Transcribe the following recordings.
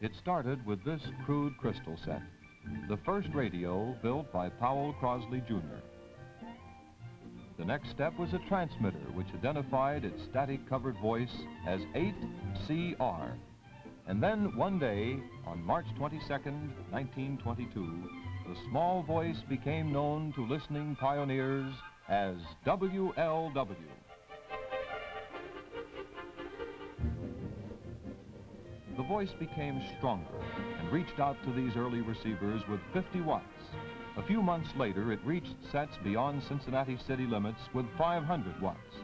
It started with this crude crystal set, the first radio built by Powell Crosley Jr. The next step was a transmitter which identified its static-covered voice as 8CR. And then one day, on March 22nd, 1922, the small voice became known to listening pioneers as WLW. The voice became stronger and reached out to these early receivers with 50 watts. A few months later, it reached sets beyond Cincinnati city limits with 500 watts.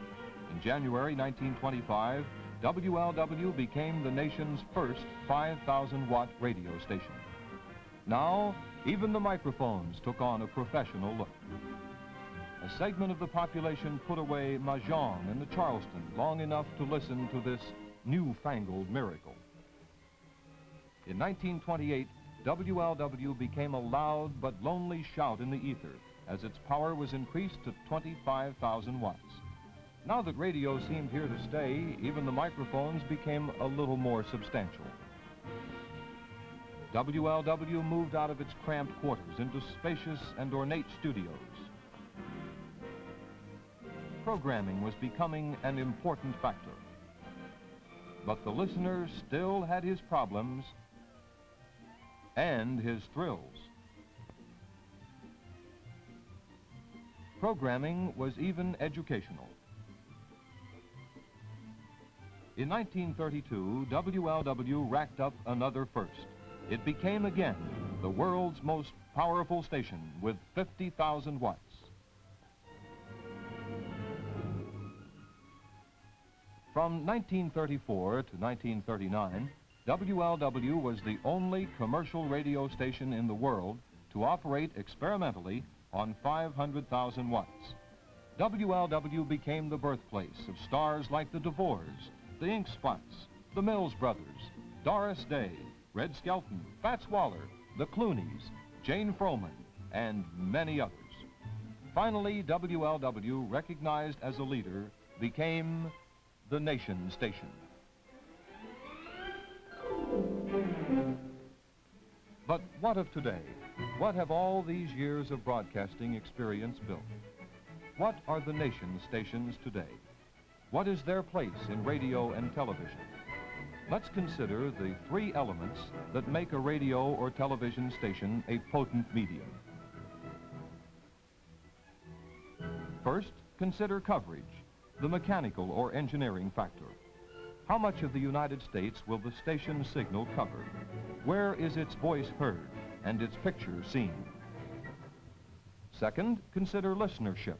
In January 1925, WLW became the nation's first 5,000-watt radio station. Now, even the microphones took on a professional look. A segment of the population put away mahjong and the Charleston long enough to listen to this newfangled miracle. In 1928, WLW became a loud but lonely shout in the ether as its power was increased to 25,000 watts. Now that radio seemed here to stay, even the microphones became a little more substantial. WLW moved out of its cramped quarters into spacious and ornate studios. Programming was becoming an important factor. But the listener still had his problems and his thrills. Programming was even educational. In 1932, WLW racked up another first. It became again the world's most powerful station with 50,000 watts. From 1934 to 1939, WLW was the only commercial radio station in the world to operate experimentally on 500,000 watts. WLW became the birthplace of stars like the DeVores, the Ink Spots, the Mills Brothers, Doris Day, Red Skelton, Fats Waller, the Clooneys, Jane Froman, and many others. Finally, WLW, recognized as a leader, became the nation station. But what of today? What have all these years of broadcasting experience built? What are the nation stations today? What is their place in radio and television? Let's consider the three elements that make a radio or television station a potent medium. First, consider coverage, the mechanical or engineering factor. How much of the United States will the station signal cover? Where is its voice heard and its picture seen? Second, consider listenership.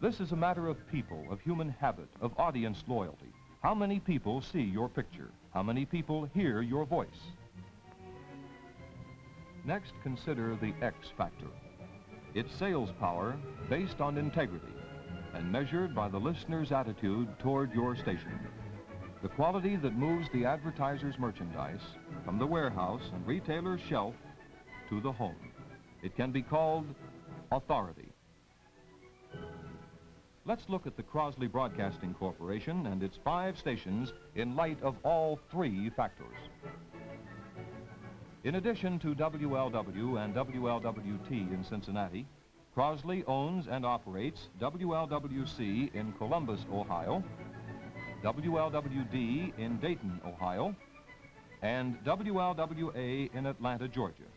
This is a matter of people, of human habit, of audience loyalty. How many people see your picture? How many people hear your voice? Next, consider the X factor. Its sales power based on integrity and measured by the listener's attitude toward your station. The quality that moves the advertiser's merchandise from the warehouse and retailer's shelf to the home. It can be called authority. Let's look at the Crosley Broadcasting Corporation and its 5 stations in light of all 3 factors. In addition to WLW and WLWT in Cincinnati, Crosley owns and operates WLWC in Columbus, Ohio, WLWD in Dayton, Ohio, and WLWA in Atlanta, Georgia.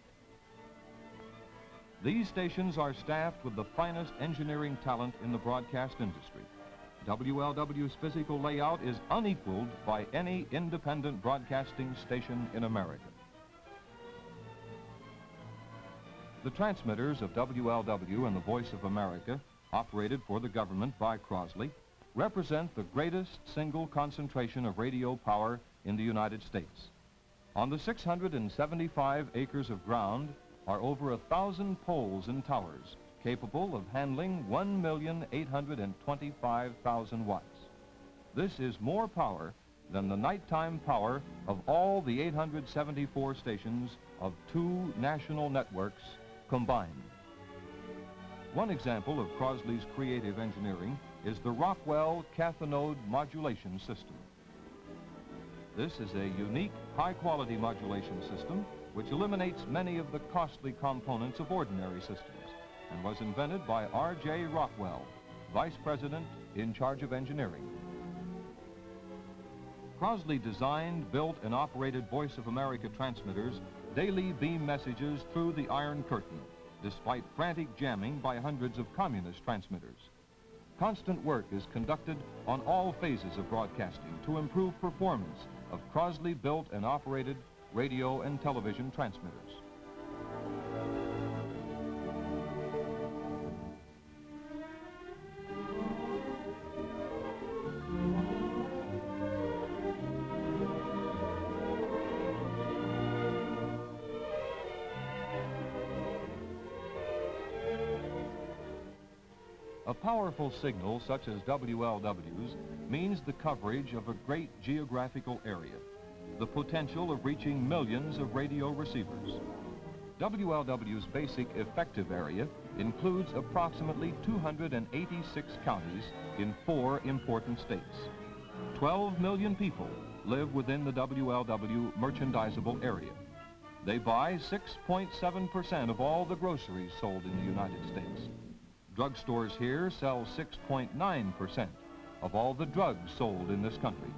These stations are staffed with the finest engineering talent in the broadcast industry. WLW's physical layout is unequaled by any independent broadcasting station in America. The transmitters of WLW and the Voice of America, operated for the government by Crosley, represent the greatest single concentration of radio power in the United States. On the 675 acres of ground are over 1,000 poles and towers capable of handling 1,825,000 watts. This is more power than the nighttime power of all the 874 stations of 2 national networks combined. One example of Crosley's creative engineering is the Rockwell cathinode modulation system. This is a unique, high-quality modulation system which eliminates many of the costly components of ordinary systems and was invented by R.J. Rockwell, Vice President in charge of engineering. Crosley designed, built, and operated Voice of America transmitters daily beam messages through the Iron Curtain, despite frantic jamming by hundreds of communist transmitters. Constant work is conducted on all phases of broadcasting to improve performance of Crosley-built and operated radio and television transmitters. A powerful signal such as WLW's means the coverage of a great geographical area, the potential of reaching millions of radio receivers. WLW's basic effective area includes approximately 286 counties in 4 important states. 12 million people live within the WLW merchandisable area. They buy 6.7% of all the groceries sold in the United States. Drugstores here sell 6.9% of all the drugs sold in this country.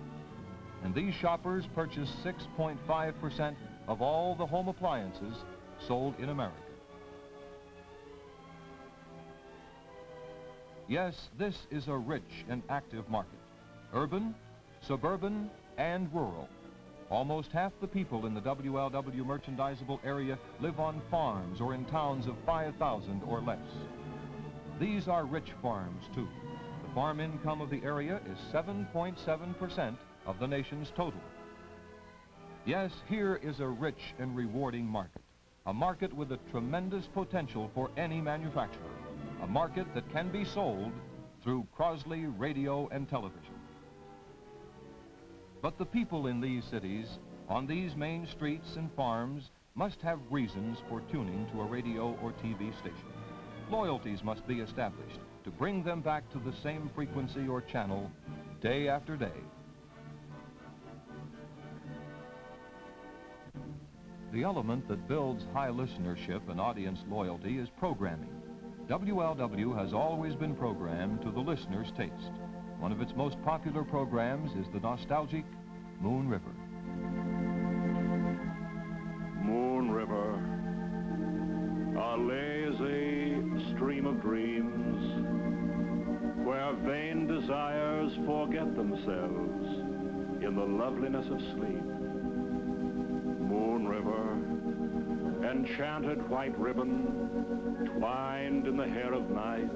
And these shoppers purchase 6.5% of all the home appliances sold in America. Yes, this is a rich and active market, urban, suburban, and rural. Almost half the people in the WLW merchandisable area live on farms or in towns of 5,000 or less. These are rich farms, too. The farm income of the area is 7.7% of the nation's total. Yes, here is a rich and rewarding market, a market with a tremendous potential for any manufacturer, a market that can be sold through Crosley radio and television. But the people in these cities, on these main streets and farms, must have reasons for tuning to a radio or TV station. Loyalties must be established to bring them back to the same frequency or channel day after day. The element that builds high listenership and audience loyalty is programming. WLW has always been programmed to the listener's taste. One of its most popular programs is the nostalgic Moon River. Moon River, a lazy stream of dreams, where vain desires forget themselves in the loveliness of sleep. Moon River, enchanted white ribbon, twined in the hair of night,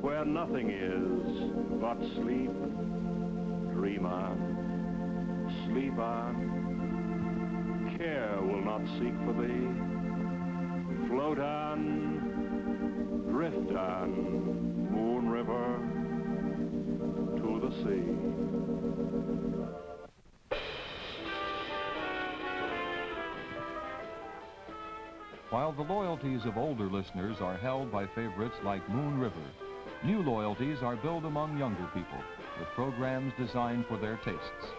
where nothing is but sleep. Dream on, sleep on, care will not seek for thee. Float on, drift on, Moon River, to the sea. While the loyalties of older listeners are held by favorites like Moon River, new loyalties are built among younger people with programs designed for their tastes.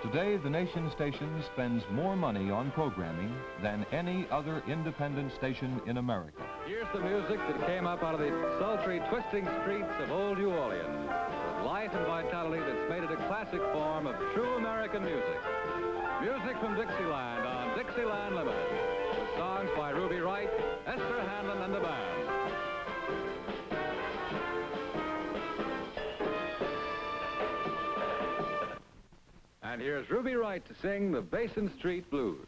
Today, the nation station spends more money on programming than any other independent station in America. Here's the music that came up out of the sultry, twisting streets of old New Orleans, with life and vitality that's made it a classic form of true American music. Music from Dixieland on Dixieland Limited, with songs by Ruby Wright, Esther Hanlon, and the band. And here's Ruby Wright to sing the Basin Street Blues.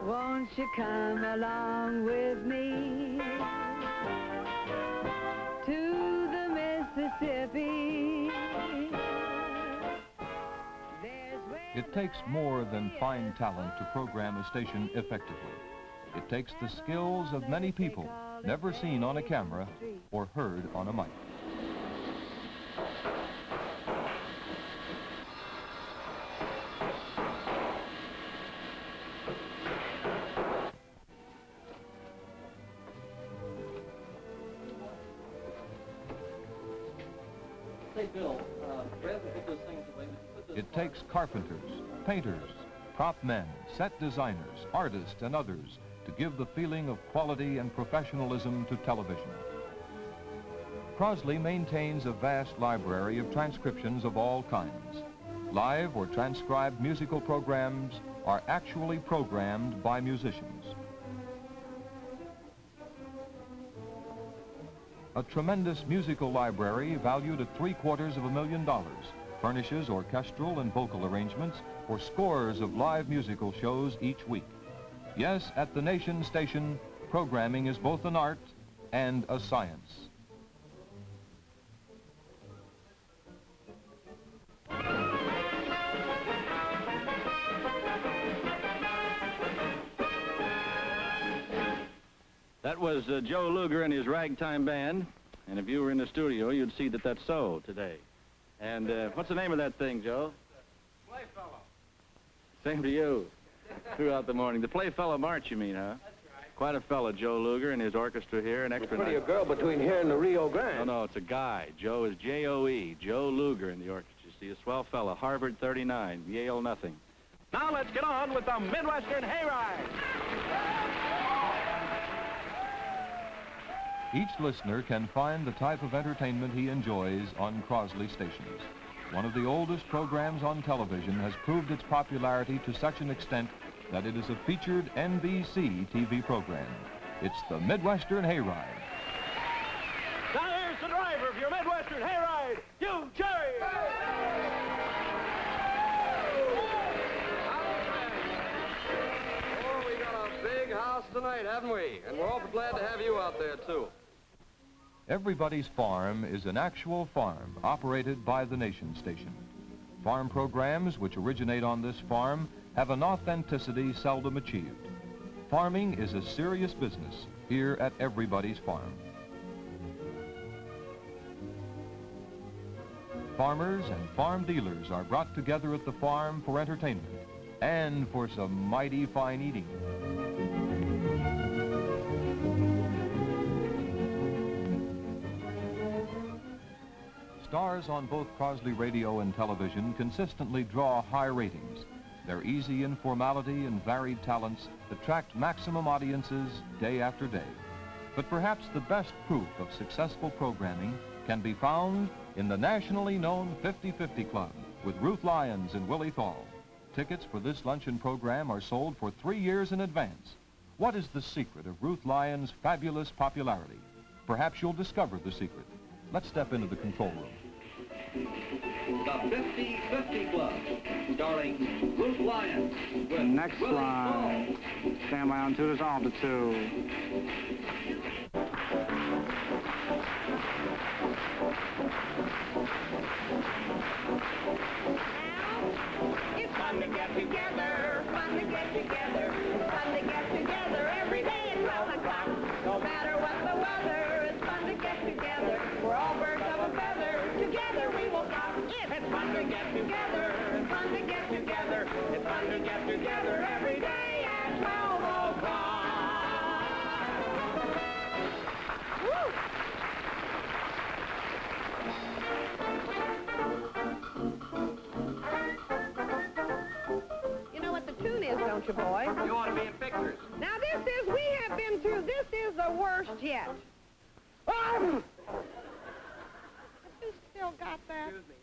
Won't you come along with me to the Mississippi? It takes more than fine talent to program a station effectively. It takes the skills of many people never seen on a camera or heard on a mic. Hey, Bill, rather than put those things away, put this... It takes carpenters, painters, prop men, set designers, artists, and others to give the feeling of quality and professionalism to television. Crosley maintains a vast library of transcriptions of all kinds. Live or transcribed musical programs are actually programmed by musicians. A tremendous musical library valued at $750,000 furnishes orchestral and vocal arrangements for scores of live musical shows each week. Yes, at the Nation station, programming is both an art and a science. That was Joe Luger and his ragtime band, and if you were in the studio, you'd see that that's so today. And what's the name of that thing, Joe? Playfellow. Same to you. Throughout the morning. The Playfellow March, you mean, huh? That's right. Quite a fellow, Joe Luger, and his orchestra here, an extra Pretty a night. girl between here and the Rio Grande. No, it's a guy. Joe is J-O-E, Joe Luger in the orchestra. See, a swell fella, Harvard 39, Yale nothing. Now let's get on with the Midwestern Hayride. Each listener can find the type of entertainment he enjoys on Crosley stations. One of the oldest programs on television has proved its popularity to such an extent that it is a featured NBC TV program. It's the Midwestern Hayride. Now here's the driver of your Midwestern Hayride, you, Jerry! Oh, we got a big house tonight, haven't we? And we're awful glad to have you out there, too. Everybody's Farm is an actual farm operated by the Nation station. Farm programs which originate on this farm have an authenticity seldom achieved. Farming is a serious business here at Everybody's Farm. Farmers and farm dealers are brought together at the farm for entertainment and for some mighty fine eating. Stars on both Crosley Radio and television consistently draw high ratings. Their easy informality and varied talents attract maximum audiences day after day. But perhaps the best proof of successful programming can be found in the nationally known 50-50 Club with Ruth Lyons and Willie Thal. Tickets for this luncheon program are sold for 3 years in advance. What is the secret of Ruth Lyons' fabulous popularity? Perhaps you'll discover the secret. Let's step into the control room. The 50-50 Club, starring Ruth Lyons. With Next Willie line. Stand by on 2 to altitude. It's fun to get together, fun to get together, fun to get together every day at 12 o'clock. No matter what the weather, it's fun to get together. We're all birds of a feather, together we will flock. It's fun to get together, fun to get together, it's fun to get together every day at 12 o'clock. Woo! Don't you, boy? You ought to be in pictures. Now, we have been through, this is the worst yet. You still got that? Excuse me.